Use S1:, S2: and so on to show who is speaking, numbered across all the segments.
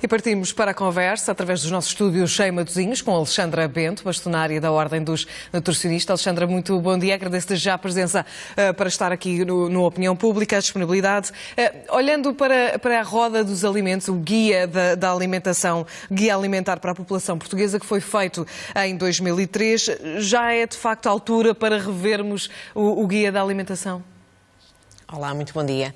S1: E partimos para a conversa através dos nossos estúdios em Matosinhos com Alexandra Bento, bastonária da Ordem dos Nutricionistas. Alexandra, muito bom dia. Agradeço-te já a presença para estar aqui no Opinião Pública, a disponibilidade. Olhando para a roda dos alimentos, o guia da alimentação, guia alimentar para a população portuguesa, que foi feito em 2003, já é de facto a altura para revermos o guia da alimentação?
S2: Olá, muito bom dia.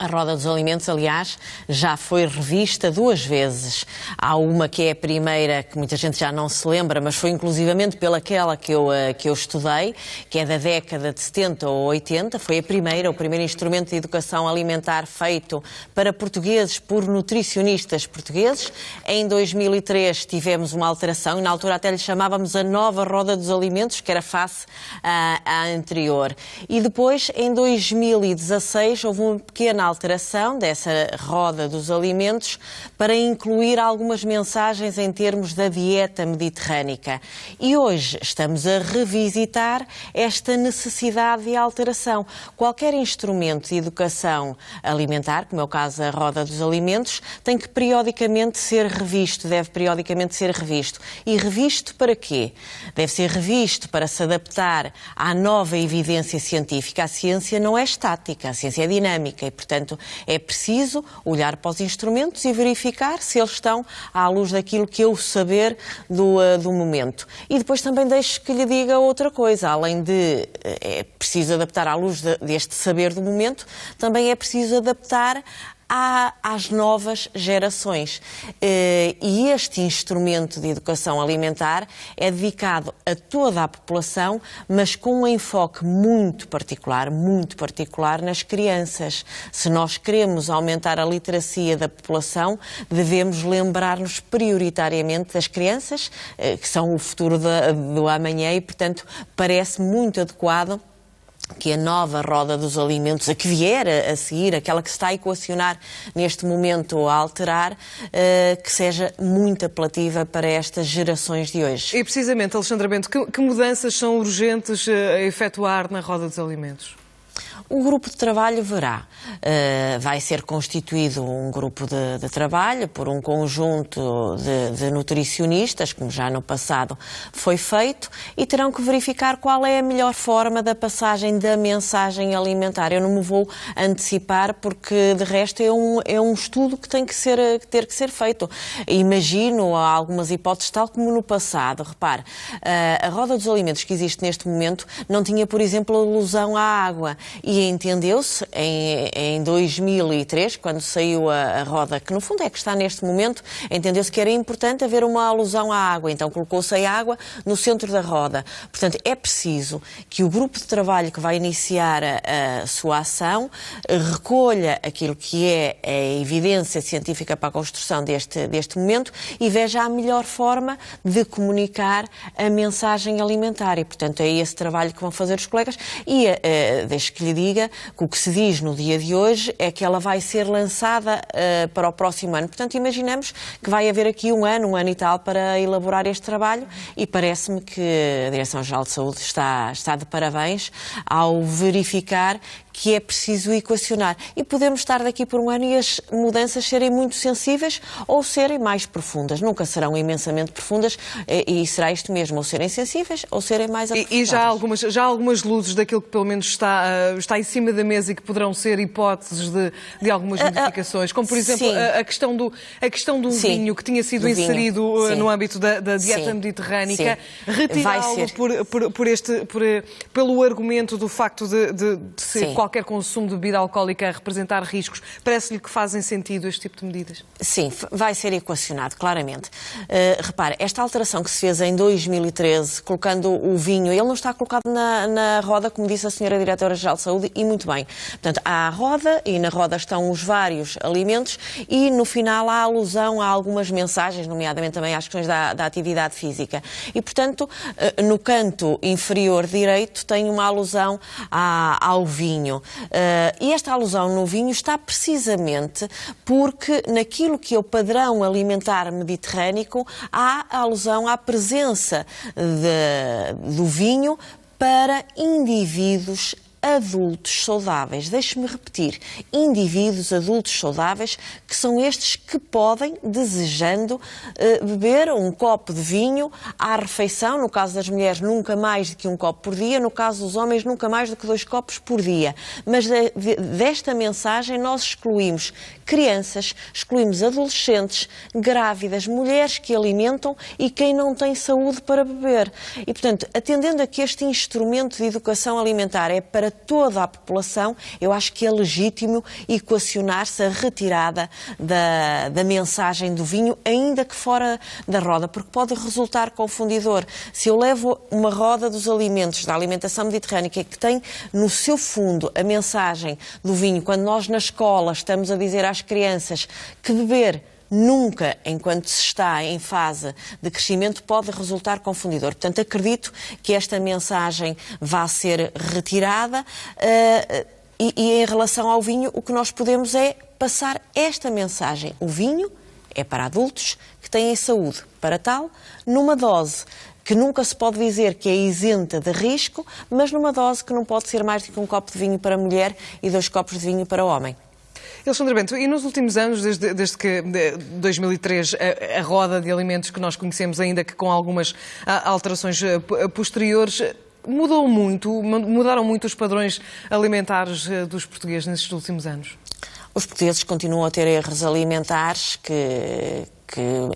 S2: A Roda dos Alimentos, aliás, já foi revista 2 vezes. Há uma que é a primeira, que muita gente já não se lembra, mas foi inclusivamente pelaquela que eu estudei, que é da década de 70 ou 80. Foi o primeiro instrumento de educação alimentar feito para portugueses, por nutricionistas portugueses. Em 2003 tivemos uma alteração e na altura até lhe chamávamos a nova Roda dos Alimentos, que era face à anterior. E depois, em 2016, houve uma pequena alteração dessa Roda dos Alimentos para incluir algumas mensagens em termos da dieta mediterrânica. E hoje estamos a revisitar esta necessidade de alteração. Qualquer instrumento de educação alimentar, como é o caso da Roda dos Alimentos, tem que periodicamente ser revisto, deve periodicamente ser revisto. E revisto para quê? Deve ser revisto para se adaptar à nova evidência científica. A ciência não é estática, a ciência é dinâmica e, portanto, é preciso olhar para os instrumentos e verificar se eles estão à luz daquilo que é o saber do momento. E depois também deixo que lhe diga outra coisa. Além de é preciso adaptar à luz deste saber do momento, também é preciso adaptar às novas gerações. E este instrumento de educação alimentar é dedicado a toda a população, mas com um enfoque muito particular nas crianças. Se nós queremos aumentar a literacia da população, devemos lembrar-nos prioritariamente das crianças, que são o futuro do amanhã e, portanto, parece muito adequado que a nova Roda dos Alimentos, a que vier a seguir, aquela que se está a equacionar neste momento a alterar, que seja muito apelativa para estas gerações de hoje.
S1: E precisamente, Alexandra Bento, que mudanças são urgentes a efetuar na Roda dos Alimentos?
S2: O grupo de trabalho verá. Vai ser constituído um grupo de trabalho por um conjunto de nutricionistas, como já no passado foi feito, e terão que verificar qual é a melhor forma da passagem da mensagem alimentar. Eu não me vou antecipar porque, de resto, é um estudo que tem que ter que ser feito. Imagino algumas hipóteses, tal como no passado. Repare, a Roda dos Alimentos que existe neste momento não tinha, por exemplo, alusão à água. E entendeu-se em 2003, quando saiu a roda, que no fundo é que está neste momento, entendeu-se que era importante haver uma alusão à água, então colocou-se a água no centro da roda. Portanto, é preciso que o grupo de trabalho que vai iniciar a sua ação recolha aquilo que é a evidência científica para a construção deste momento e veja a melhor forma de comunicar a mensagem alimentar. E, portanto, é esse trabalho que vão fazer os colegas e deixe que lhe diga que o que se diz no dia de hoje é que ela vai ser lançada para o próximo ano. Portanto, imaginamos que vai haver aqui um ano e tal para elaborar este trabalho e parece-me que a Direção-Geral de Saúde está de parabéns ao verificar que é preciso equacionar. E podemos estar daqui por um ano e as mudanças serem muito sensíveis ou serem mais profundas. Nunca serão imensamente profundas e será isto mesmo, ou serem sensíveis ou serem mais aprofundadas.
S1: E já há algumas luzes daquilo que pelo menos está em cima da mesa e que poderão ser hipóteses de algumas modificações, como por exemplo a questão do vinho que tinha sido inserido no âmbito da dieta mediterrânica, retirá-lo pelo argumento do facto de ser qualquer consumo de bebida alcoólica a representar riscos. Parece-lhe que fazem sentido este tipo de medidas?
S2: Sim, vai ser equacionado, claramente. Repare, esta alteração que se fez em 2013, colocando o vinho, ele não está colocado na roda, como disse a senhora Diretora-Geral de Saúde, e muito bem. Portanto, há a roda, e na roda estão os vários alimentos, e no final há alusão a algumas mensagens, nomeadamente também às questões da atividade física. E, portanto, no canto inferior direito tem uma alusão ao vinho. E esta alusão no vinho está precisamente porque naquilo que é o padrão alimentar mediterrâneo há alusão à presença do vinho para indivíduos adultos saudáveis. Deixe-me repetir, indivíduos adultos saudáveis, que são estes que podem, desejando, beber um copo de vinho à refeição. No caso das mulheres, nunca mais do que um copo por dia. No caso dos homens, nunca mais do que 2 copos por dia. Mas desta mensagem nós excluímos crianças, excluímos adolescentes, grávidas, mulheres que alimentam e quem não tem saúde para beber. E, portanto, atendendo a que este instrumento de educação alimentar é para toda a população, eu acho que é legítimo equacionar-se a retirada da mensagem do vinho, ainda que fora da roda, porque pode resultar confundidor. Se eu levo uma roda dos alimentos, da alimentação mediterrânea, que tem no seu fundo a mensagem do vinho, quando nós na escola estamos a dizer às crianças que beber nunca, enquanto se está em fase de crescimento, pode resultar confundidor. Portanto, acredito que esta mensagem vá ser retirada e em relação ao vinho, o que nós podemos é passar esta mensagem. O vinho é para adultos que têm saúde. Para tal, numa dose que nunca se pode dizer que é isenta de risco, mas numa dose que não pode ser mais do que um copo de vinho para a mulher e 2 copos de vinho para o homem.
S1: Alexandra Bento, e nos últimos anos, desde que 2003, a roda de alimentos que nós conhecemos, ainda que com algumas alterações posteriores, mudaram muito os padrões alimentares dos portugueses nesses últimos anos?
S2: Os portugueses continuam a ter erros alimentares que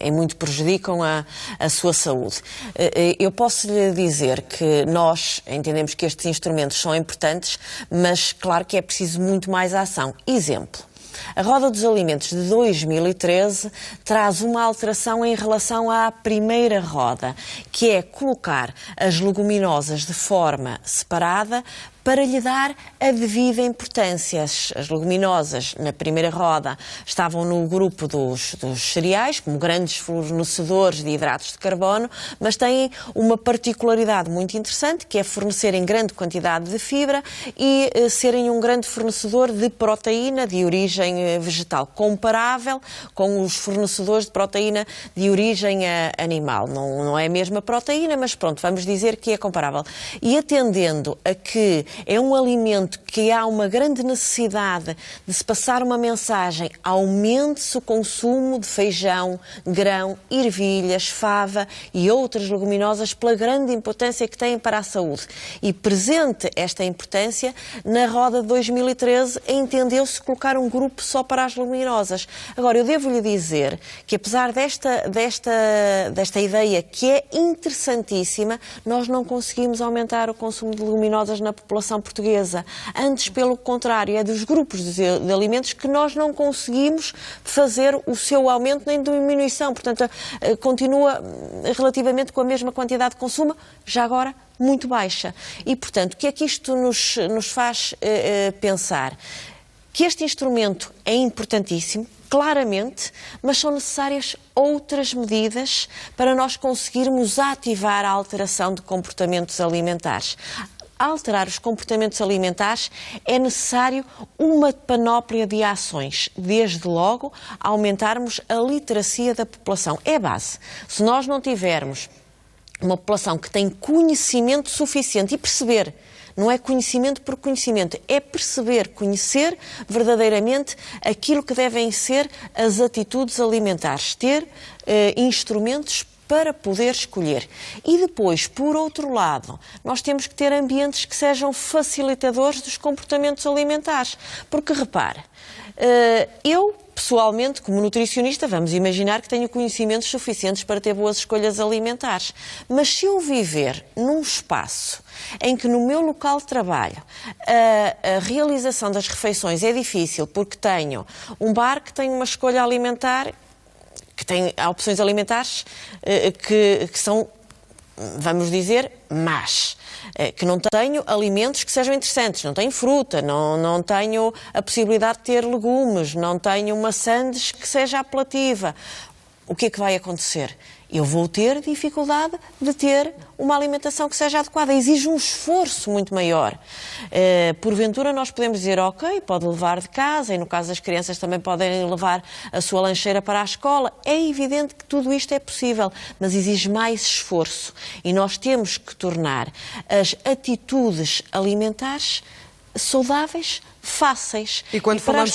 S2: em muito prejudicam a sua saúde. Eu posso lhe dizer que nós entendemos que estes instrumentos são importantes, mas claro que é preciso muito mais ação. Exemplo. A Roda dos Alimentos de 2013 traz uma alteração em relação à primeira roda, que é colocar as leguminosas de forma separada para lhe dar a devida importância. As leguminosas, na primeira roda, estavam no grupo dos cereais, como grandes fornecedores de hidratos de carbono, mas têm uma particularidade muito interessante, que é fornecerem grande quantidade de fibra e serem um grande fornecedor de proteína de origem vegetal, comparável com os fornecedores de proteína de origem animal. Não é a mesma proteína, mas pronto, vamos dizer que é comparável. E atendendo a que é um alimento que há uma grande necessidade de se passar uma mensagem: aumente-se o consumo de feijão, grão, ervilhas, fava e outras leguminosas pela grande importância que têm para a saúde. E presente esta importância, na roda de 2013 entendeu-se colocar um grupo só para as leguminosas. Agora, eu devo-lhe dizer que apesar desta ideia que é interessantíssima, nós não conseguimos aumentar o consumo de leguminosas na população portuguesa. Antes, pelo contrário, é dos grupos de alimentos que nós não conseguimos fazer o seu aumento nem diminuição. Portanto, continua relativamente com a mesma quantidade de consumo, já agora muito baixa. E, portanto, o que é que isto nos faz pensar? Que este instrumento é importantíssimo, claramente, mas são necessárias outras medidas para nós conseguirmos ativar a alteração de comportamentos alimentares. Alterar os comportamentos alimentares é necessário uma panóplia de ações. Desde logo, aumentarmos a literacia da população. É a base. Se nós não tivermos uma população que tem conhecimento suficiente e perceber, não é conhecimento por conhecimento, é perceber, conhecer verdadeiramente aquilo que devem ser as atitudes alimentares, ter instrumentos para poder escolher. E depois, por outro lado, nós temos que ter ambientes que sejam facilitadores dos comportamentos alimentares. Porque, repare, eu, pessoalmente, como nutricionista, vamos imaginar que tenho conhecimentos suficientes para ter boas escolhas alimentares. Mas se eu viver num espaço em que no meu local de trabalho a realização das refeições é difícil porque tenho um bar que tem uma escolha alimentar, que tem opções alimentares que são, vamos dizer, más. Que não tenho alimentos que sejam interessantes, não tenho fruta, não tenho a possibilidade de ter legumes, não tenho uma sandes que seja apelativa. O que é que vai acontecer? Eu vou ter dificuldade de ter uma alimentação que seja adequada. Exige um esforço muito maior. Porventura nós podemos dizer, ok, pode levar de casa, e no caso das crianças também podem levar a sua lancheira para a escola. É evidente que tudo isto é possível, mas exige mais esforço. E nós temos que tornar as atitudes alimentares saudáveis, fáceis.
S1: E quando falamos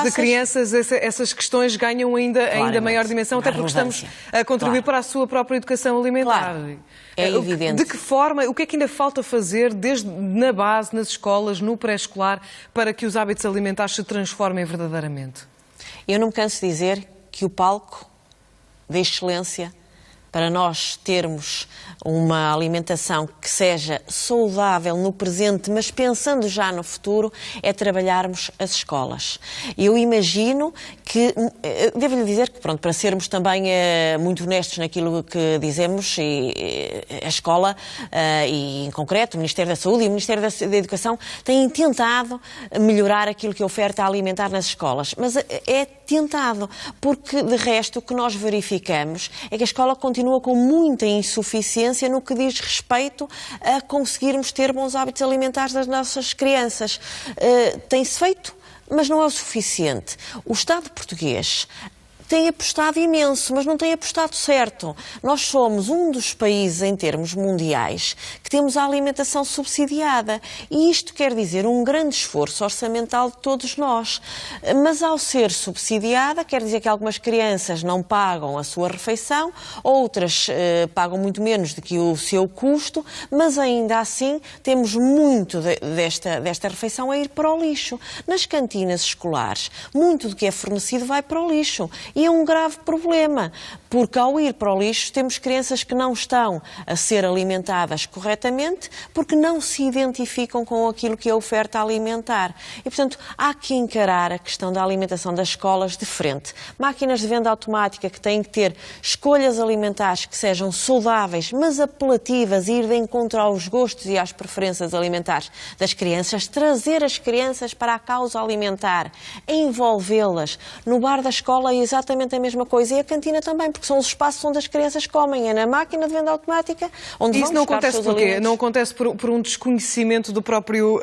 S1: de crianças, essas questões ganham ainda maior dimensão, até porque estamos a contribuir para a sua própria educação alimentar.
S2: Claro. É evidente.
S1: De que forma, o que é que ainda falta fazer, desde na base, nas escolas, no pré-escolar, para que os hábitos alimentares se transformem verdadeiramente?
S2: Eu não me canso de dizer que o palco da excelência para nós termos uma alimentação que seja saudável no presente, mas pensando já no futuro, é trabalharmos as escolas. Eu imagino que, devo-lhe dizer que, pronto, para sermos também muito honestos naquilo que dizemos, a escola, e em concreto o Ministério da Saúde e o Ministério da Educação têm tentado melhorar aquilo que é a oferta alimentar nas escolas, mas é tentado, porque de resto o que nós verificamos é que a escola continua com muita insuficiência no que diz respeito a conseguirmos ter bons hábitos alimentares das nossas crianças. Tem-se feito, mas não é o suficiente. O Estado português tem apostado imenso, mas não tem apostado certo. Nós somos um dos países, em termos mundiais, que temos a alimentação subsidiada. E isto quer dizer um grande esforço orçamental de todos nós. Mas ao ser subsidiada, quer dizer que algumas crianças não pagam a sua refeição, outras pagam muito menos do que o seu custo, mas ainda assim temos muito desta refeição a ir para o lixo. Nas cantinas escolares, muito do que é fornecido vai para o lixo. E é um grave problema, porque ao ir para o lixo temos crianças que não estão a ser alimentadas corretamente porque não se identificam com aquilo que é a oferta alimentar. E, portanto, há que encarar a questão da alimentação das escolas de frente. Máquinas de venda automática que têm que ter escolhas alimentares que sejam saudáveis, mas apelativas e ir de encontro aos gostos e às preferências alimentares das crianças, trazer as crianças para a causa alimentar, envolvê-las. No bar da escola é exatamente a mesma coisa e a cantina também, porque são os espaços onde as crianças comem, é na máquina de venda automática, onde
S1: isso
S2: vão buscar os seus alimentos.
S1: Não acontece por um desconhecimento do próprio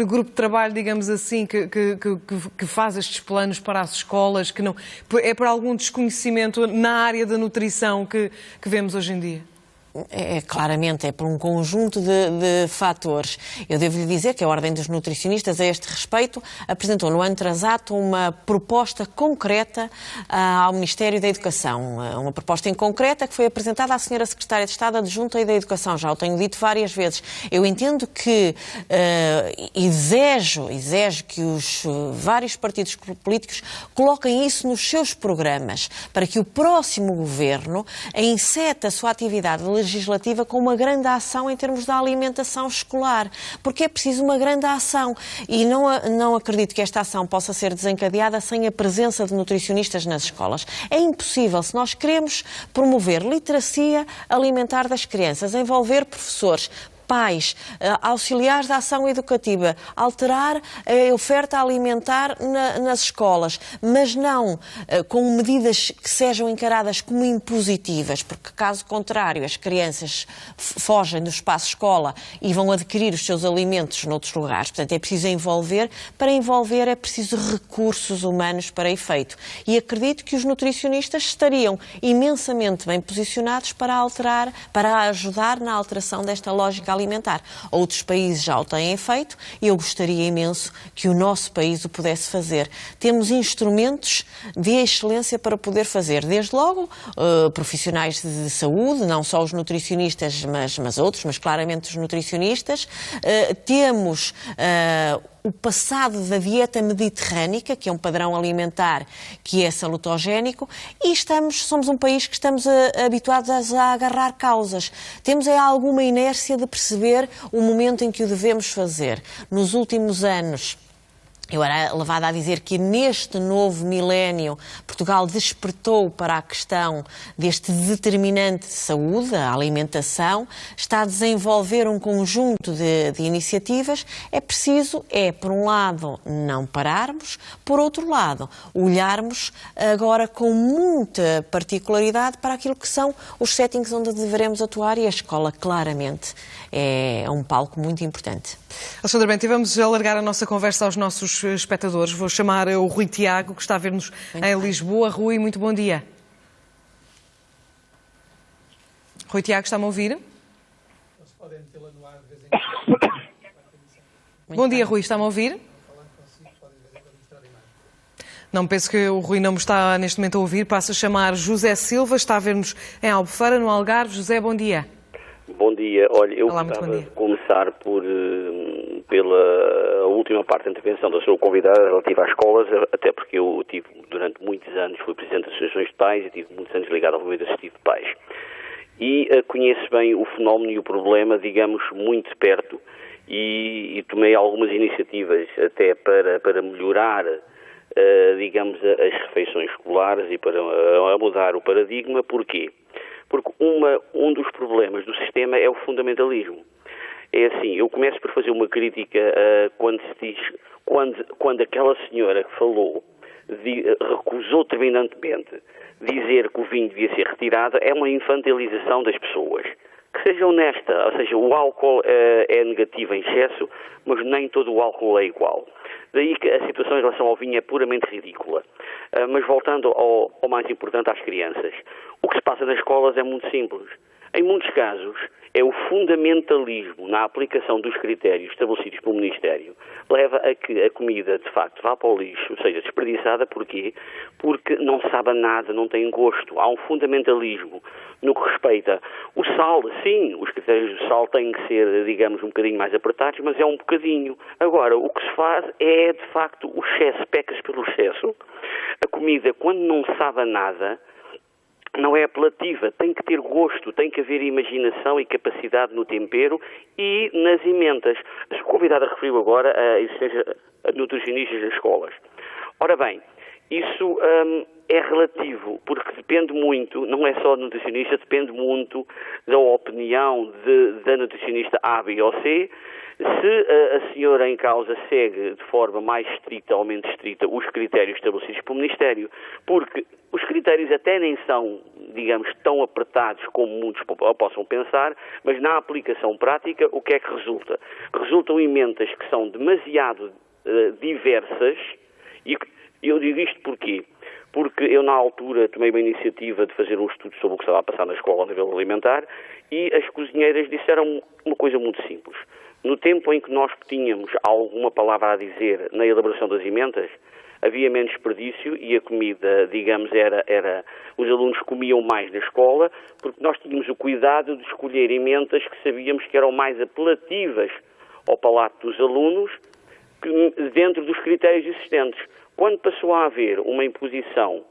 S1: grupo de trabalho, digamos assim, que faz estes planos para as escolas, que não é por algum desconhecimento na área da nutrição que vemos hoje em dia?
S2: Claramente, é por um conjunto de fatores. Eu devo-lhe dizer que a Ordem dos Nutricionistas, a este respeito, apresentou no ano atrasato uma proposta concreta ao Ministério da Educação. Uma proposta em concreta que foi apresentada à Sra. Secretária de Estado Adjunta e da Educação. Já o tenho dito várias vezes. Eu entendo que exejo que os vários partidos políticos coloquem isso nos seus programas, para que o próximo governo encete a sua atividade legislativa com uma grande ação em termos da alimentação escolar, porque é preciso uma grande ação e não acredito que esta ação possa ser desencadeada sem a presença de nutricionistas nas escolas. É impossível, se nós queremos promover literacia alimentar das crianças, envolver professores, pais, auxiliares da ação educativa, alterar a oferta alimentar nas escolas, mas não com medidas que sejam encaradas como impositivas, porque caso contrário as crianças fogem do espaço escola e vão adquirir os seus alimentos noutros lugares. Portanto, é preciso envolver. Para envolver é preciso recursos humanos para efeito. E acredito que os nutricionistas estariam imensamente bem posicionados para ajudar na alteração desta lógica alimentar. Outros países já o têm feito e eu gostaria imenso que o nosso país o pudesse fazer. Temos instrumentos de excelência para poder fazer. Desde logo, profissionais de saúde, não só os nutricionistas, mas outros, mas claramente os nutricionistas. Temos o passado da dieta mediterrânica, que é um padrão alimentar que é salutogénico, e somos um país que estamos habituados a agarrar causas. Temos alguma inércia de perceber o momento em que o devemos fazer. Nos últimos anos, eu era levada a dizer que neste novo milénio Portugal despertou para a questão deste determinante de saúde, a alimentação, está a desenvolver um conjunto de iniciativas. É preciso, por um lado, não pararmos, por outro lado, olharmos agora com muita particularidade para aquilo que são os settings onde devemos atuar, e a escola claramente é um palco muito importante.
S1: Alexandra Bento, vamos alargar a nossa conversa aos nossos espectadores. Vou chamar o Rui Tiago, que está a ver-nos em Lisboa. Rui, muito bom dia. Rui Tiago, está-me a ouvir? Bom dia, Rui, está-me a ouvir? Não, penso que o Rui não me está neste momento a ouvir. Passo a chamar José Silva, está a ver-nos em Albufeira, no Algarve. José, bom dia.
S3: Bom dia. Olha, eu
S1: Olá,
S3: gostava de começar pela última parte da intervenção da sua convidada relativa às escolas, até porque eu tive, durante muitos anos, fui presidente das associações de pais e tive muitos anos ligado ao movimento associativo de pais. E conheço bem o fenómeno e o problema, digamos, muito de perto, e tomei algumas iniciativas até para melhorar, digamos, as refeições escolares e para mudar o paradigma. Porquê? Porque um dos problemas do sistema é o fundamentalismo. É assim, eu começo por fazer uma crítica quando se diz, quando aquela senhora que falou recusou terminantemente dizer que o vinho devia ser retirado, é uma infantilização das pessoas. Que seja honesta, ou seja, o álcool é negativo em excesso, mas nem todo o álcool é igual. Daí que a situação em relação ao vinho é puramente ridícula. Mas voltando ao mais importante, às crianças. O que se passa nas escolas é muito simples. Em muitos casos, é o fundamentalismo na aplicação dos critérios estabelecidos pelo Ministério leva a que a comida, de facto, vá para o lixo, seja desperdiçada. Porquê? Porque não sabe nada, não tem gosto. Há um fundamentalismo no que respeita o sal. Sim, os critérios do sal têm que ser, digamos, um bocadinho mais apertados, mas é um bocadinho. Agora, o que se faz é, de facto, o excesso, peca-se pelo excesso. A comida, quando não sabe nada, não é apelativa, tem que ter gosto, tem que haver imaginação e capacidade no tempero e nas emendas. A sua convidada referiu agora a existência de nutricionistas nas escolas. Ora bem, isso é relativo, porque depende muito, não é só nutricionista, depende muito da opinião da nutricionista A, B ou C. Se a senhora em causa segue de forma mais estrita ou menos estrita os critérios estabelecidos pelo Ministério, porque os critérios até nem são, digamos, tão apertados como muitos possam pensar, mas na aplicação prática o que é que resulta? Resultam emendas que são demasiado diversas, e eu digo isto porquê? Porque eu, na altura, tomei uma iniciativa de fazer um estudo sobre o que estava a passar na escola a nível alimentar e as cozinheiras disseram uma coisa muito simples. No tempo em que nós tínhamos alguma palavra a dizer na elaboração das emendas, havia menos desperdício e a comida, digamos, os alunos comiam mais na escola, porque nós tínhamos o cuidado de escolher emendas que sabíamos que eram mais apelativas ao palato dos alunos, dentro dos critérios existentes. Quando passou a haver uma imposição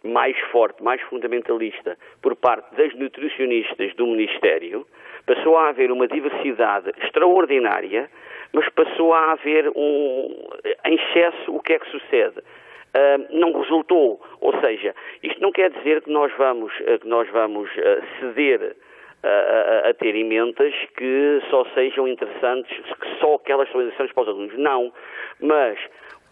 S3: mais forte, mais fundamentalista, por parte das nutricionistas do Ministério, passou a haver uma diversidade extraordinária, mas passou a haver em excesso. O que é que sucede? Não resultou, ou seja, isto não quer dizer que nós vamos ceder a ter emendas que só sejam interessantes, que só aquelas são interessantes para os alunos. Não, mas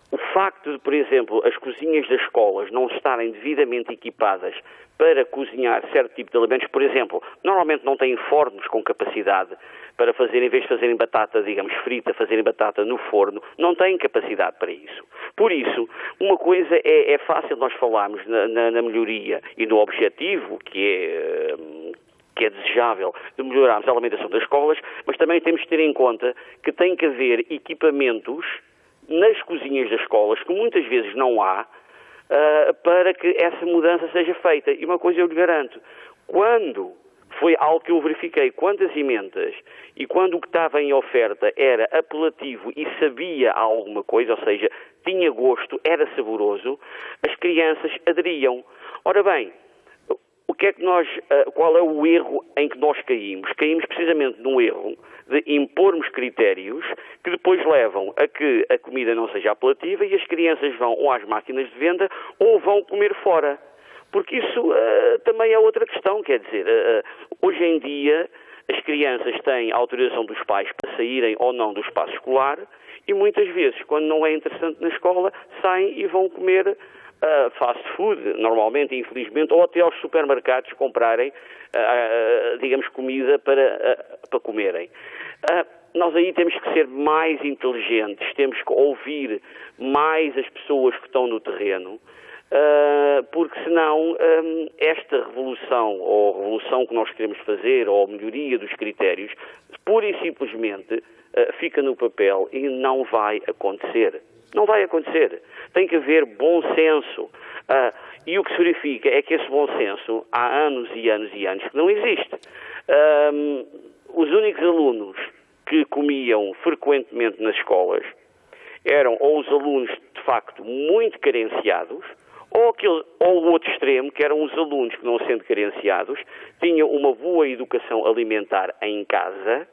S3: o facto de, por exemplo, as cozinhas das escolas não estarem devidamente equipadas para cozinhar certo tipo de alimentos, por exemplo, normalmente não têm fornos com capacidade para fazer, em vez de fazerem batata, digamos, frita, fazerem batata no forno, não têm capacidade para isso. Por isso, uma coisa é fácil nós falarmos na melhoria e no objetivo, que é desejável, de melhorarmos a alimentação das escolas, mas também temos que ter em conta que tem que haver equipamentos nas cozinhas das escolas, que muitas vezes não há, para que essa mudança seja feita. E uma coisa eu lhe garanto, quando foi algo que eu verifiquei, quando as emendas e quando o que estava em oferta era apelativo e sabia alguma coisa, ou seja, tinha gosto, era saboroso, as crianças aderiam. Ora bem, qual é o erro em que nós caímos? Caímos precisamente num erro de impormos critérios que depois levam a que a comida não seja apelativa e as crianças vão ou às máquinas de venda ou vão comer fora. Porque isso também é outra questão, quer dizer, hoje em dia as crianças têm autorização dos pais para saírem ou não do espaço escolar e muitas vezes, quando não é interessante na escola, saem e vão comer fast food, normalmente, infelizmente, ou até aos supermercados comprarem, digamos, comida para comerem. Nós aí temos que ser mais inteligentes, temos que ouvir mais as pessoas que estão no terreno, porque senão esta revolução, ou a revolução que nós queremos fazer, ou a melhoria dos critérios, pura e simplesmente fica no papel e não vai acontecer. Não vai acontecer. Tem que haver bom senso. E o que se verifica é que esse bom senso há anos e anos e anos que não existe. Os únicos alunos que comiam frequentemente nas escolas eram ou os alunos, de facto, muito carenciados, ou o outro extremo, que eram os alunos que, não sendo carenciados, tinham uma boa educação alimentar em casa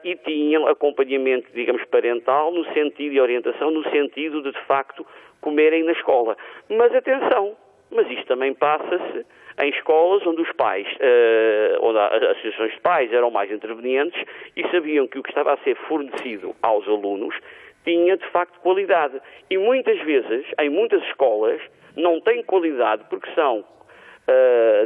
S3: e tinham acompanhamento, digamos, parental, no sentido de orientação, no sentido de facto, comerem na escola. Mas atenção, mas isto também passa-se em escolas onde os pais, onde as associações de pais eram mais intervenientes e sabiam que o que estava a ser fornecido aos alunos tinha, de facto, qualidade. E muitas vezes, em muitas escolas, não tem qualidade porque são,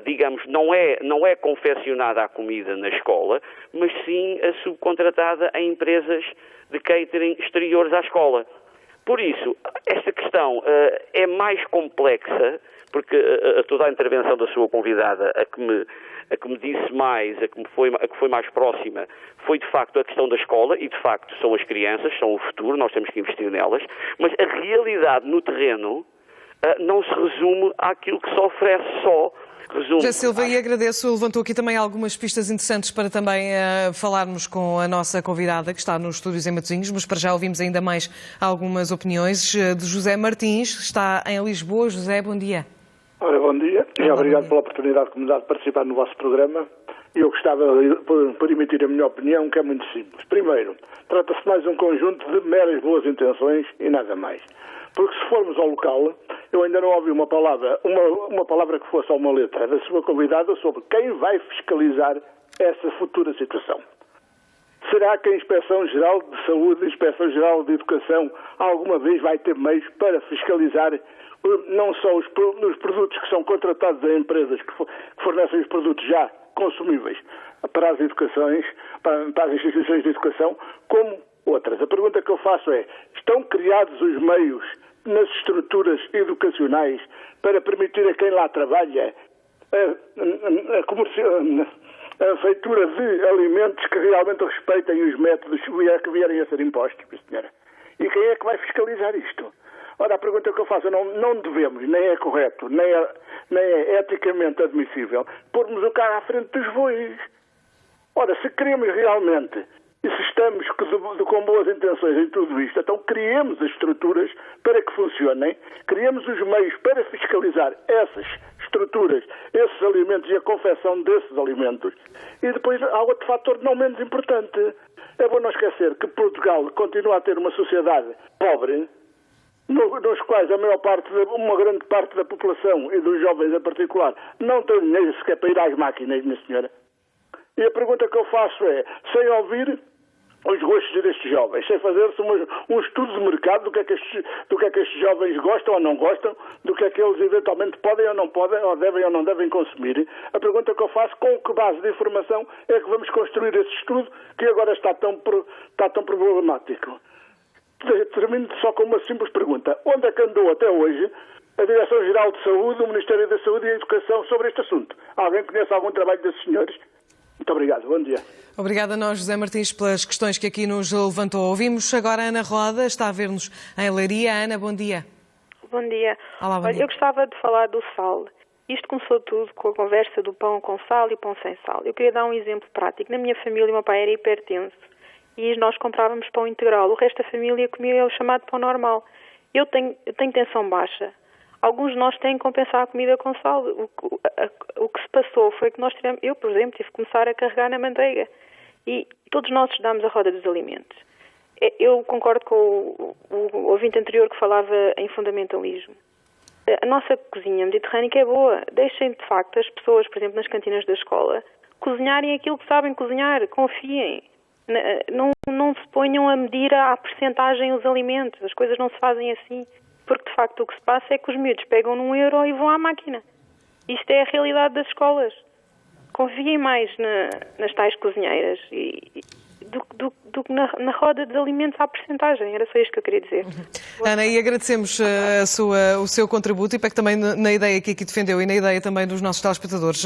S3: digamos, não é confeccionada a comida na escola, mas sim subcontratada em empresas de catering exteriores à escola. Por isso, esta questão é mais complexa, porque toda a intervenção da sua convidada, a que me disse mais, a que foi mais próxima, foi de facto a questão da escola, e de facto são as crianças, são o futuro, nós temos que investir nelas, mas a realidade no terreno não se resume àquilo que se oferece só.
S1: José Silva, e agradeço, levantou aqui também algumas pistas interessantes para também falarmos com a nossa convidada que está nos estúdios em Matosinhos, mas para já ouvimos ainda mais algumas opiniões de José Martins, que está em Lisboa. José, bom dia.
S4: Ora, bom dia e obrigado pela oportunidade que me dá de participar no vosso programa. Eu gostava por emitir a minha opinião, que é muito simples. Primeiro, trata-se mais de um conjunto de meras boas intenções e nada mais. Porque se formos ao local, eu ainda não ouvi uma palavra que fosse uma letra da sua convidada sobre quem vai fiscalizar essa futura situação. Será que a Inspeção-Geral de Saúde, a Inspeção-Geral de Educação, alguma vez vai ter meios para fiscalizar não só os produtos que são contratados a empresas que fornecem os produtos já consumíveis para as educações, para as instituições de educação, como outras? A pergunta que eu faço é: estão criados os meios nas estruturas educacionais para permitir a quem lá trabalha a feitura de alimentos que realmente respeitem os métodos que vierem a ser impostos, senhora? E quem é que vai fiscalizar isto? Ora, a pergunta que eu faço, não devemos, nem é correto, nem é eticamente admissível, pormos o carro à frente dos bois. Ora, se queremos realmente, e se estamos com boas intenções em tudo isto, então criemos as estruturas para que funcionem, criemos os meios para fiscalizar essas estruturas, esses alimentos e a confecção desses alimentos. E depois há outro fator não menos importante. É bom não esquecer que Portugal continua a ter uma sociedade pobre, nos quais uma grande parte da população e dos jovens em particular não tem dinheiro sequer para ir às máquinas, minha senhora. E a pergunta que eu faço é, sem ouvir os gostos destes jovens, sem fazer-se um estudo de mercado do que é que estes jovens gostam ou não gostam, do que é que eles eventualmente podem ou não podem, ou devem ou não devem consumir, a pergunta que eu faço, com que base de informação é que vamos construir esse estudo que agora está tão problemático? Termino só com uma simples pergunta. Onde é que andou até hoje a Direção-Geral de Saúde, o Ministério da Saúde e a Educação sobre este assunto? Alguém conhece algum trabalho desses senhores? Muito obrigado. Bom dia.
S1: Obrigada a nós, José Martins, pelas questões que aqui nos levantou. Ouvimos agora a Ana Roda, está a ver-nos em Leiria. Ana, bom dia.
S5: Bom dia.
S1: Olá, bom dia.
S5: Olha, eu gostava de falar do sal. Isto começou tudo com a conversa do pão com sal e o pão sem sal. Eu queria dar um exemplo prático. Na minha família, o meu pai era hipertenso e nós comprávamos pão integral. O resto da família comia o chamado pão normal. Eu tenho tensão baixa. Alguns de nós têm que compensar a comida com sal. O que se passou foi que eu, por exemplo, tive que começar a carregar na manteiga. E todos nós estudámos a roda dos alimentos. Eu concordo com o ouvinte anterior que falava em fundamentalismo. A nossa cozinha mediterrânica é boa. Deixem, de facto, as pessoas, por exemplo, nas cantinas da escola, cozinharem aquilo que sabem cozinhar. Confiem. Não se ponham a medir à percentagem os alimentos. As coisas não se fazem assim. Porque, de facto, o que se passa é que os miúdos pegam num euro e vão à máquina. Isto é a realidade das escolas. Confiem mais nas tais cozinheiras. E do que na roda de alimentos à porcentagem. Era só isto que eu queria dizer.
S1: Ana, e agradecemos o seu contributo e para que também na ideia que aqui defendeu e na ideia também dos nossos telespectadores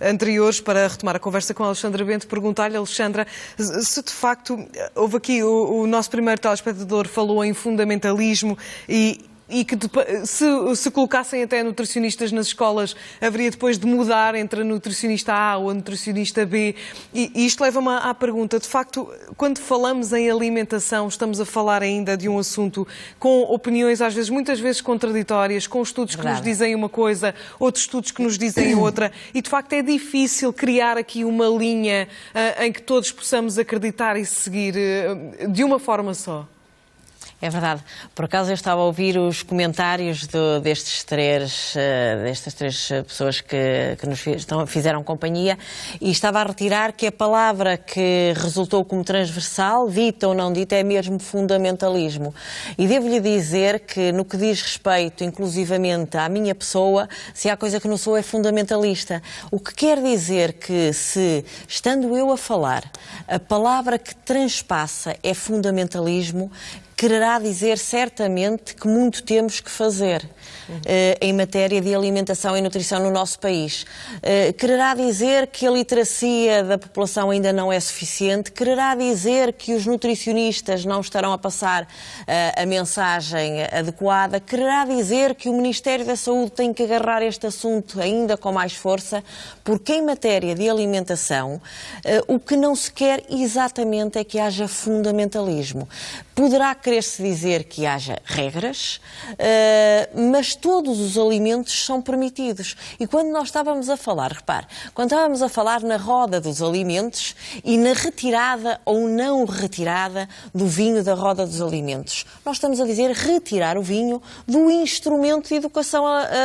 S1: anteriores, para retomar a conversa com a Alexandra Bento, perguntar-lhe, Alexandra, se de facto houve aqui, o nosso primeiro telespectador falou em fundamentalismo e que se colocassem até nutricionistas nas escolas, haveria depois de mudar entre a nutricionista A ou a nutricionista B. E isto leva-me à pergunta, de facto, quando falamos em alimentação, estamos a falar ainda de um assunto com opiniões, às vezes, muitas vezes contraditórias, com estudos que nos dizem uma coisa, outros estudos que nos dizem outra, e de facto é difícil criar aqui uma linha em que todos possamos acreditar e seguir de uma forma só.
S2: É verdade. Por acaso eu estava a ouvir os comentários destas três pessoas que nos fizeram companhia e estava a retirar que a palavra que resultou como transversal, dita ou não dita, é mesmo fundamentalismo. E devo-lhe dizer que no que diz respeito, inclusivamente, à minha pessoa, se há coisa que não sou é fundamentalista. O que quer dizer que se, estando eu a falar, a palavra que transpassa é fundamentalismo, quererá dizer certamente que muito temos que fazer em matéria de alimentação e nutrição no nosso país. Quererá dizer que a literacia da população ainda não é suficiente, quererá dizer que os nutricionistas não estarão a passar a mensagem adequada, quererá dizer que o Ministério da Saúde tem que agarrar este assunto ainda com mais força, porque em matéria de alimentação o que não se quer exatamente é que haja fundamentalismo. Poderá querer-se dizer que haja regras, mas todos os alimentos são permitidos. E quando nós estávamos a falar, repare, quando estávamos a falar na roda dos alimentos e na retirada ou não retirada do vinho da roda dos alimentos, nós estamos a dizer retirar o vinho do instrumento de educação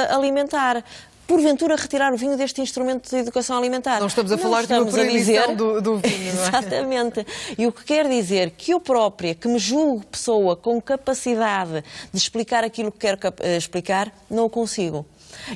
S2: alimentar. Porventura, retirar o vinho deste instrumento de educação alimentar.
S1: Não estamos a falar de uma proibição do vinho, não é?
S2: Exatamente. E o que quer dizer que eu própria, que me julgo pessoa com capacidade de explicar aquilo que quero explicar, não o consigo.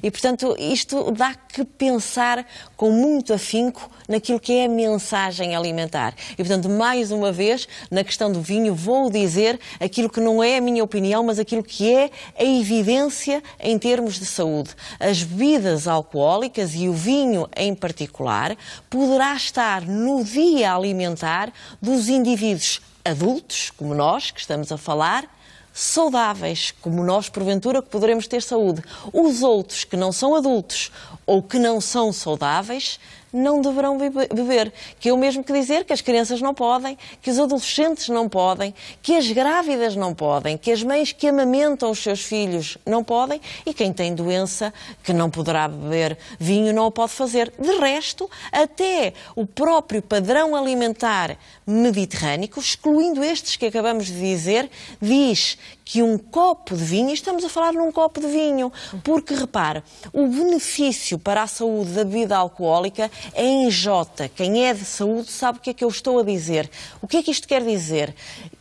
S2: E, portanto, isto dá que pensar com muito afinco naquilo que é a mensagem alimentar. E, portanto, mais uma vez, na questão do vinho, vou dizer aquilo que não é a minha opinião, mas aquilo que é a evidência em termos de saúde. As bebidas alcoólicas e o vinho em particular poderá estar no dia alimentar dos indivíduos adultos, como nós, que estamos a falar, saudáveis, como nós, porventura, que poderemos ter saúde. Os outros que não são adultos ou que não são saudáveis não deverão beber. Que é o mesmo que dizer que as crianças não podem, que os adolescentes não podem, que as grávidas não podem, que as mães que amamentam os seus filhos não podem e quem tem doença que não poderá beber vinho não o pode fazer. De resto, até o próprio padrão alimentar mediterrâneo, excluindo estes que acabamos de dizer, diz que um copo de vinho, e estamos a falar num copo de vinho, porque, repare, o benefício para a saúde da bebida alcoólica é em J. Quem é de saúde sabe o que é que eu estou a dizer. O que é que isto quer dizer?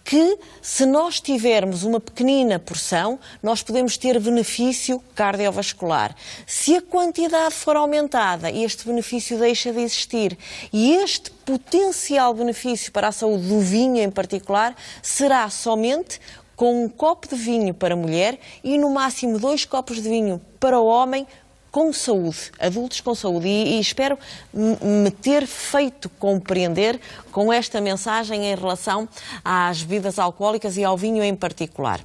S2: Que se nós tivermos uma pequenina porção, nós podemos ter benefício cardiovascular. Se a quantidade for aumentada, este benefício deixa de existir. E este potencial benefício para a saúde do vinho em particular será somente com um copo de vinho para a mulher e no máximo 2 copos de vinho para o homem com saúde, adultos com saúde. E espero me ter feito compreender com esta mensagem em relação às bebidas alcoólicas e ao vinho em particular.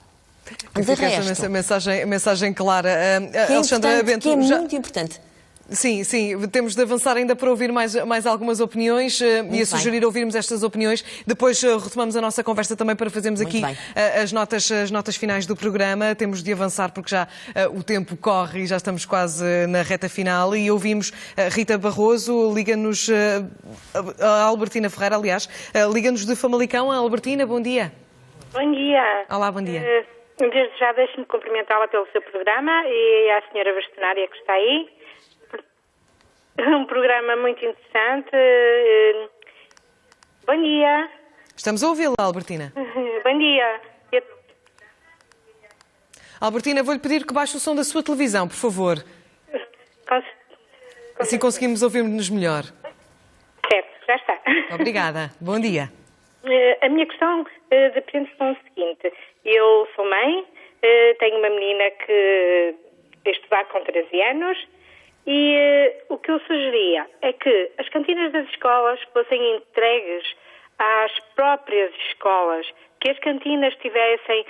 S1: De resto, essa mensagem clara. Alexandra Bento,
S2: que é muito importante.
S1: Sim, temos de avançar ainda para ouvir mais algumas opiniões. Ia sugerir ouvirmos estas opiniões. Depois retomamos a nossa conversa também para fazermos aqui as notas finais do programa. Temos de avançar porque já o tempo corre e já estamos quase na reta final. E ouvimos Rita Barroso, liga-nos, a Albertina Ferreira, aliás, liga-nos de Famalicão. A Albertina, bom dia.
S6: Bom dia.
S1: Olá, bom dia.
S6: Desde já deixe-me cumprimentá-la pelo seu programa e à senhora bastonária que está aí. Um programa muito interessante. Bom dia.
S1: Estamos a ouvi-la, Albertina.
S6: Bom dia.
S1: Albertina, vou-lhe pedir que baixe o som da sua televisão, por favor. Assim conseguimos ouvir-nos melhor.
S6: Certo, já está.
S1: Obrigada. Bom dia.
S6: A minha questão depende com o seguinte. Eu sou mãe, tenho uma menina que vai estudar com 13 anos e o que eu sugeria é que as cantinas das escolas fossem entregues às próprias escolas, que as cantinas tivessem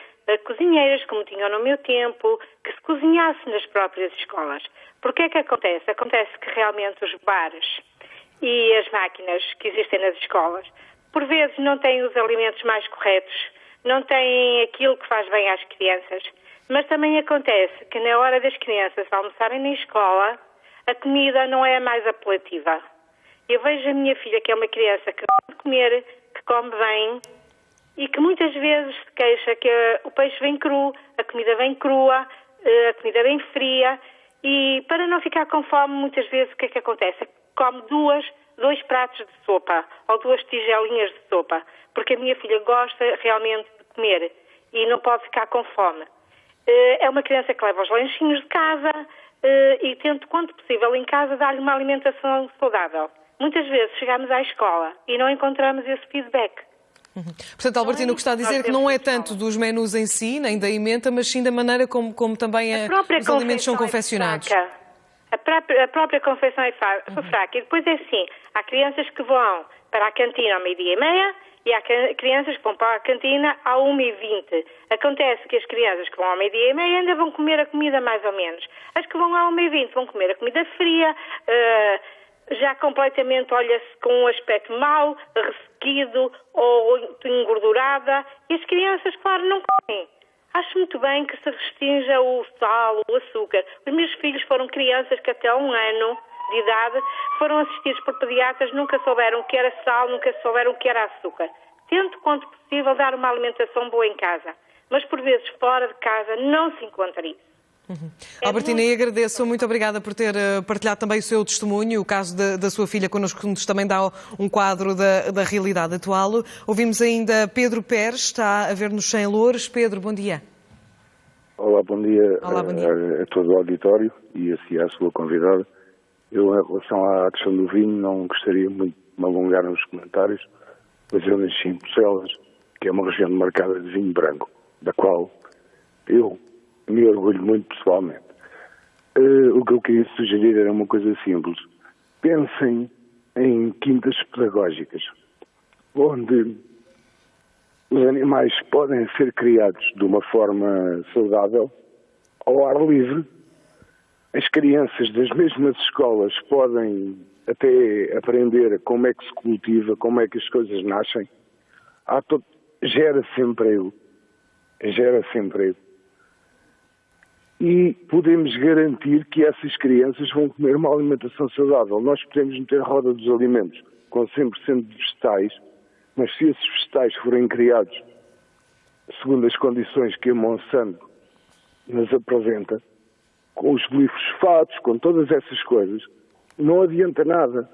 S6: cozinheiras, como tinham no meu tempo, que se cozinhasse nas próprias escolas. Porque é que acontece? Acontece que realmente os bares e as máquinas que existem nas escolas, por vezes não têm os alimentos mais corretos, não têm aquilo que faz bem às crianças, mas também acontece que na hora das crianças almoçarem na escola, a comida não é a mais apelativa. Eu vejo a minha filha, que é uma criança que gosta de comer, que come bem e que muitas vezes se queixa que o peixe vem cru, a comida vem crua, a comida vem fria e para não ficar com fome, muitas vezes o que é que acontece? Come dois pratos de sopa ou 2 tigelinhas de sopa, porque a minha filha gosta realmente de comer e não pode ficar com fome. É uma criança que leva os lanchinhos de casa e tento, quanto possível, em casa dar-lhe uma alimentação saudável. Muitas vezes chegamos à escola e não encontramos esse feedback.
S1: Portanto, Albertina, o que está a dizer é que não é tanto dos menus em si, nem da emenda, mas sim da maneira como também os alimentos são confeccionados.
S6: A própria confecção é fraca. E depois é assim, há crianças que vão para a cantina ao 12:30 e há crianças que vão para a cantina à 1:20. Acontece que as crianças que vão ao 12:30 ainda vão comer a comida mais ou menos. As que vão à 1:20 vão comer a comida fria, já completamente, olha-se com um aspecto mau, ressequido ou engordurada. E as crianças, claro, não comem. Acho muito bem que se restrinja o sal, o açúcar. Os meus filhos foram crianças que até 1 ano de idade foram assistidos por pediatras, nunca souberam o que era sal, nunca souberam o que era açúcar. Tento, quanto possível, dar uma alimentação boa em casa. Mas, por vezes, fora de casa, não se encontra isso.
S1: Albertina, e agradeço, muito obrigada por ter partilhado também o seu testemunho, o caso da sua filha connosco, que nos também dá um quadro da realidade atual. Ouvimos ainda Pedro Pérez, está a ver-nos em Loures. Pedro, bom dia.
S7: Olá, bom dia,
S1: Olá, bom dia.
S7: A todo o auditório e assim à sua convidada. Eu, em relação à questão do vinho, não gostaria muito de me alongar nos comentários, mas eu nasci em Bucelas, que é uma região marcada de vinho branco, da qual eu me orgulho muito pessoalmente. O que eu queria sugerir era uma coisa simples. Pensem em quintas pedagógicas, onde os animais podem ser criados de uma forma saudável, ao ar livre. As crianças das mesmas escolas podem até aprender como é que se cultiva, como é que as coisas nascem. Gera-se emprego. E podemos garantir que essas crianças vão comer uma alimentação saudável. Nós podemos meter a roda dos alimentos com 100% de vegetais, mas se esses vegetais forem criados segundo as condições que a Monsanto nos apresenta, com os glifosfatos, com todas essas coisas, não adianta nada.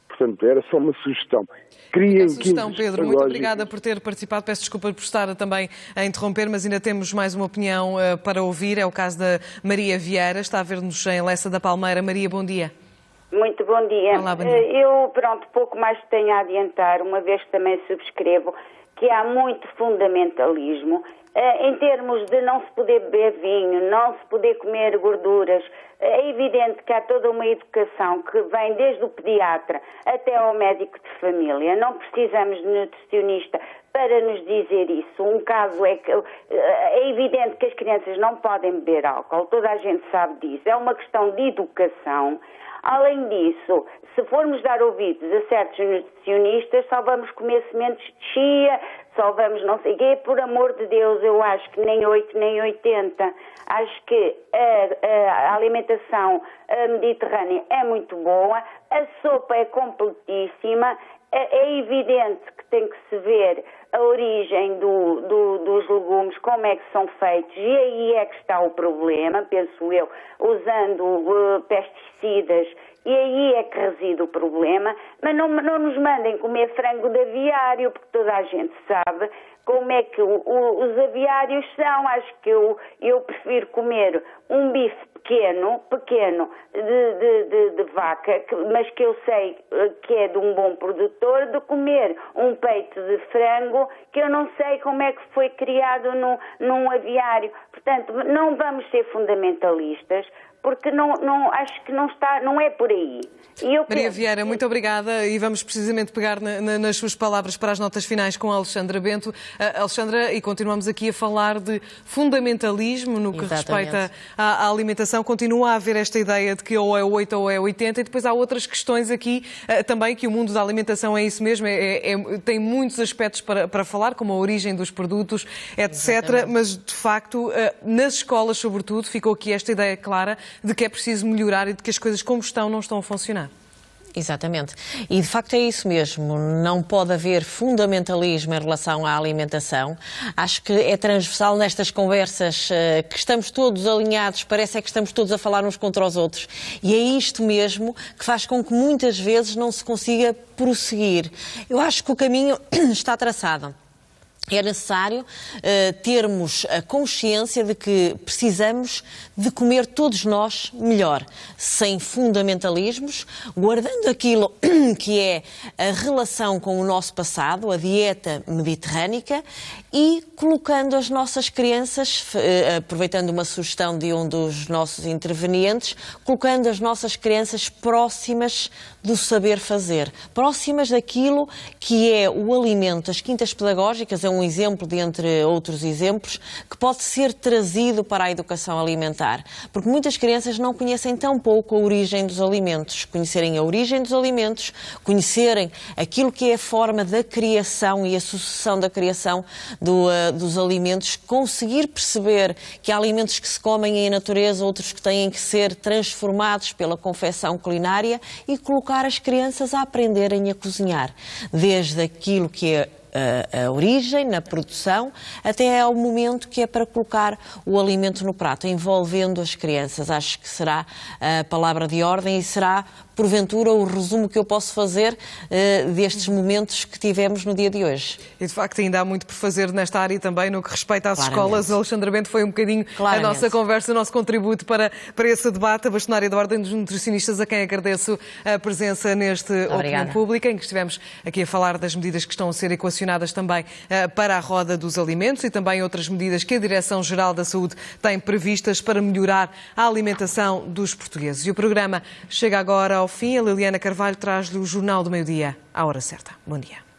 S7: Portanto, era só uma sugestão.
S1: Criem sugestão, Pedro. Muito obrigada por ter participado. Peço desculpa por estar também a interromper, mas ainda temos mais uma opinião para ouvir. É o caso da Maria Vieira. Está a ver-nos em Lessa da Palmeira. Maria, bom dia.
S8: Muito bom dia.
S1: Olá, bom dia.
S8: Eu, pouco mais tenho a adiantar, uma vez que também subscrevo que há muito fundamentalismo em termos de não se poder beber vinho, não se poder comer gorduras. É evidente que há toda uma educação que vem desde o pediatra até ao médico de família. Não precisamos de nutricionista para nos dizer isso. Um caso é que é evidente que as crianças não podem beber álcool, toda a gente sabe disso. É uma questão de educação. Além disso, se formos dar ouvidos a certos nutricionistas, só vamos comer sementes de chia, só vamos não sei o quê. Por amor de Deus, eu acho que nem 8 nem 80. Acho que a alimentação mediterrânea é muito boa, a sopa é completíssima. É evidente que tem que se ver a origem dos legumes, como é que são feitos, e aí é que está o problema, penso eu, usando pesticidas, e aí é que reside o problema. Mas não nos mandem comer frango de aviário, porque toda a gente sabe como é que os aviários são. Acho que eu prefiro comer um bife pequeno de vaca, mas que eu sei que é de um bom produtor, de comer um peito de frango que eu não sei como é que foi criado num aviário. Portanto, não vamos ser fundamentalistas, porque acho que não é por aí.
S1: Maria Vieira, muito obrigada, e vamos precisamente pegar nas suas palavras para as notas finais com a Alexandra Bento. Alexandra, e continuamos aqui a falar de fundamentalismo no que respeita à alimentação. Continua a haver esta ideia de que ou é 8 ou é 80, e depois há outras questões aqui também, que o mundo da alimentação é isso mesmo, tem muitos aspectos para falar, como a origem dos produtos, etc. Exatamente. Mas, de facto, nas escolas, sobretudo, ficou aqui esta ideia clara de que é preciso melhorar e de que as coisas como estão não estão a funcionar.
S2: Exatamente. E, de facto, é isso mesmo. Não pode haver fundamentalismo em relação à alimentação. Acho que é transversal nestas conversas que estamos todos alinhados, parece que estamos todos a falar uns contra os outros. E é isto mesmo que faz com que muitas vezes não se consiga prosseguir. Eu acho que o caminho está traçado. É necessário termos a consciência de que precisamos de comer todos nós melhor, sem fundamentalismos, guardando aquilo que é a relação com o nosso passado, a dieta mediterrânica, e colocando as nossas crianças, aproveitando uma sugestão de um dos nossos intervenientes, colocando as nossas crianças próximas do saber fazer, próximas daquilo que é o alimento. As quintas pedagógicas é um exemplo, de entre outros exemplos, que pode ser trazido para a educação alimentar. Porque muitas crianças não conhecem tão pouco a origem dos alimentos. Conhecerem a origem dos alimentos, conhecerem aquilo que é a forma da criação e a sucessão da criação dos alimentos, conseguir perceber que há alimentos que se comem em natureza, outros que têm que ser transformados pela confecção culinária, e colocar as crianças a aprenderem a cozinhar, desde aquilo que é a origem, na produção, até ao momento que é para colocar o alimento no prato, envolvendo as crianças. Acho que será a palavra de ordem e será, porventura, o resumo que eu posso fazer destes momentos que tivemos no dia de hoje.
S1: E, de facto, ainda há muito por fazer nesta área também, no que respeita às escolas. A Alexandra Bento foi um bocadinho a nossa conversa, o nosso contributo para esse debate. A bastonária da Ordem dos Nutricionistas, a quem agradeço a presença neste Opinião Pública, em que estivemos aqui a falar das medidas que estão a ser equacionadas também para a roda dos alimentos, e também outras medidas que a Direção-Geral da Saúde tem previstas para melhorar a alimentação dos portugueses. E o programa chega agora ao fim. A Liliana Carvalho traz-lhe o Jornal do Meio-Dia à hora certa. Bom dia.